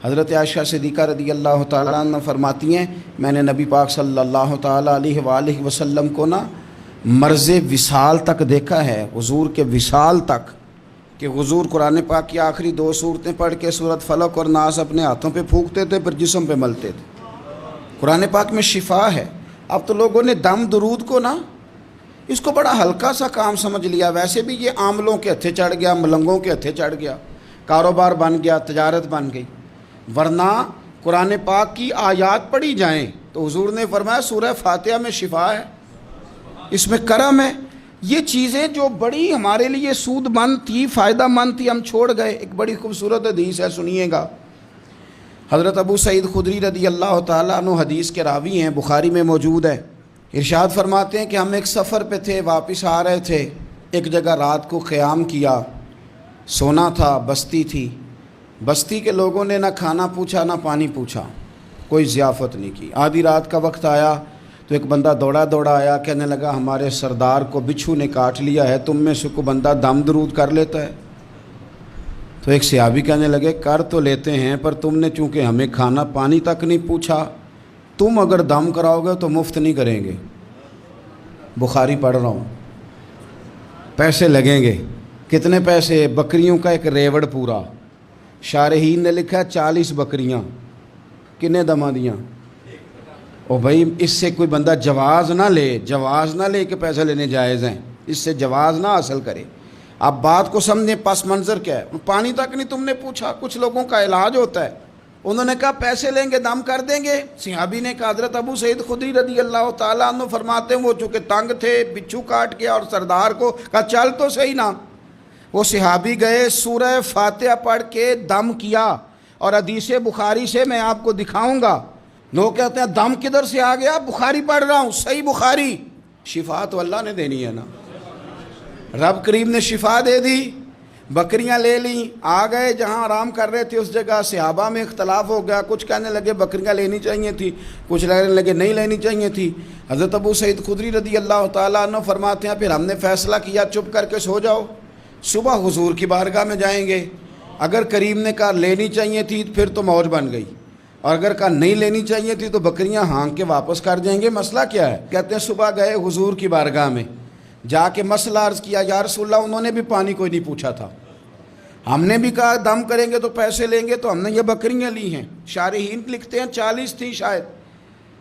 حضرت عائشہ صدیقہ رضی اللہ تعالیٰ عنہ فرماتی ہیں میں نے نبی پاک صلی اللہ تعالیٰ علیہ وآلہ وسلم کو مرض وصال تک دیکھا ہے، حضور کے وصال تک، کہ حضور قرآن پاک کی آخری 2 سورتیں پڑھ کے سورت فلق اور ناس اپنے ہاتھوں پہ پھونکتے تھے، پھر جسم پہ ملتے تھے۔ قرآن پاک میں شفا ہے۔ اب تو لوگوں نے دم درود کو اس کو بڑا ہلکا سا کام سمجھ لیا۔ ویسے بھی یہ عاملوں کے ہتھے چڑھ گیا، ملنگوں کے ہتھے چڑھ گیا، کاروبار بن گیا، تجارت بن گئی۔ ورنہ قرآن پاک کی آیات پڑھی جائیں تو حضور نے فرمایا سورہ فاتحہ میں شفا ہے، اس میں کرم ہے۔ یہ چیزیں جو بڑی ہمارے لیے سود مند تھی، فائدہ مند تھی، ہم چھوڑ گئے۔ ایک بڑی خوبصورت حدیث ہے، سنیے گا۔ حضرت ابو سعید خدری رضی اللہ تعالیٰ عنہ حدیث کے راوی ہیں، بخاری میں موجود ہے۔ ارشاد فرماتے ہیں کہ ہم ایک سفر پہ تھے، واپس آ رہے تھے، ایک جگہ رات کو قیام کیا، سونا تھا، بستی تھی۔ بستی کے لوگوں نے نہ کھانا پوچھا نہ پانی پوچھا، کوئی ضیافت نہیں کی۔ آدھی رات کا وقت آیا تو ایک بندہ دوڑا آیا، کہنے لگا ہمارے سردار کو بچھو نے کاٹ لیا ہے، تم میں سے کوئی بندہ دم درود کر لیتا ہے؟ تو ایک صحابی کہنے لگے کر تو لیتے ہیں، پر تم نے چونکہ ہمیں کھانا پانی تک نہیں پوچھا، تم اگر دم کراؤ گے تو مفت نہیں کریں گے۔ بخاری پڑھ رہا ہوں، پیسے لگیں گے۔ کتنے پیسے؟ بکریوں کا ایک ریوڑ پورا۔ شارحین نے لکھا 40 بکریاں۔ کنے دمہ دیاں؟ او بھائی اس سے کوئی بندہ جواز نہ لے کہ پیسے لینے جائز ہیں، اس سے جواز نہ حاصل کرے۔ آپ بات کو سمجھیں، پس منظر کیا ہے؟ پانی تک نہیں تم نے پوچھا۔ کچھ لوگوں کا علاج ہوتا ہے، انہوں نے کہا پیسے لیں گے دم کر دیں گے۔ صحابی نے کہا حضرت ابو سعید خدری رضی اللہ تعالیٰ عنہ فرماتے ہیں وہ چونکہ تنگ تھے، بچھو کاٹ گیا، اور سردار کو کہا چل تو صحیح نا۔ وہ صحابی گئے، سورہ فاتحہ پڑھ کے دم کیا، اور حدیث بخاری سے میں آپ کو دکھاؤں گا۔ لوگ کہتے ہیں دم کدھر سے آ گیا؟ بخاری پڑھ رہا ہوں، صحیح بخاری۔ شفا تو اللہ نے دینی ہے نا، رب کریم نے شفا دے دی۔ بکریاں لے لیں، آ گئے جہاں آرام کر رہے تھے اس جگہ۔ صحابہ میں اختلاف ہو گیا، کچھ کہنے لگے بکریاں لینی چاہیے تھی، کچھ کہنے لگے نہیں لینی چاہیے تھی۔ حضرت ابو سعید خدری رضی اللہ تعالیٰ عنہ فرماتے ہیں پھر ہم نے فیصلہ کیا چپ کر کے سو جاؤ، صبح حضور کی بارگاہ میں جائیں گے۔ اگر کریم نے کہا لینی چاہیے تھی پھر تو موج بن گئی، اور اگر کہا نہیں لینی چاہیے تھی تو بکریاں ہانک کے واپس کر جائیں گے۔ مسئلہ کیا ہے؟ کہتے ہیں صبح گئے حضور کی بارگاہ میں، جا کے مسئلہ عرض کیا، یا رسول اللہ انہوں نے بھی پانی کوئی نہیں پوچھا تھا، ہم نے بھی کہا دم کریں گے تو پیسے لیں گے، تو ہم نے یہ بکریاں لی ہیں۔ شارحین لکھتے ہیں 40 تھی شاید۔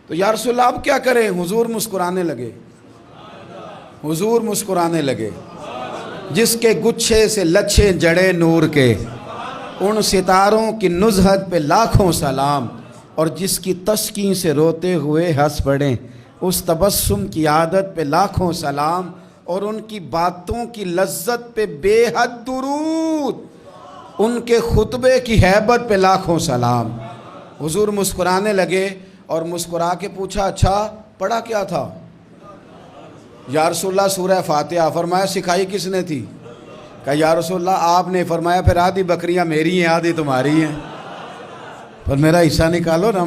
تو یا رسول اللہ اب کیا کریں؟ حضور مسکرانے لگے، حضور مسکرانے لگے۔ جس کے گچھے سے لچھے جڑے نور کے، ان ستاروں کی نزہت پہ لاکھوں سلام، اور جس کی تسکین سے روتے ہوئے ہنس پڑیں، اس تبسم کی عادت پہ لاکھوں سلام، اور ان کی باتوں کی لذت پہ بے حد درود، ان کے خطبے کی ہیبت پہ لاکھوں سلام۔ حضور مسکرانے لگے، اور مسکرا کے پوچھا اچھا پڑھا کیا تھا؟ یا رسول اللہ سورہ فاتحہ۔ فرمایا سکھائی کس نے تھی؟ کہا یا رسول اللہ آپ نے۔ فرمایا پھر آدھی بکریاں میری ہیں آدھی تمہاری ہیں، پر میرا حصہ نکالو نا۔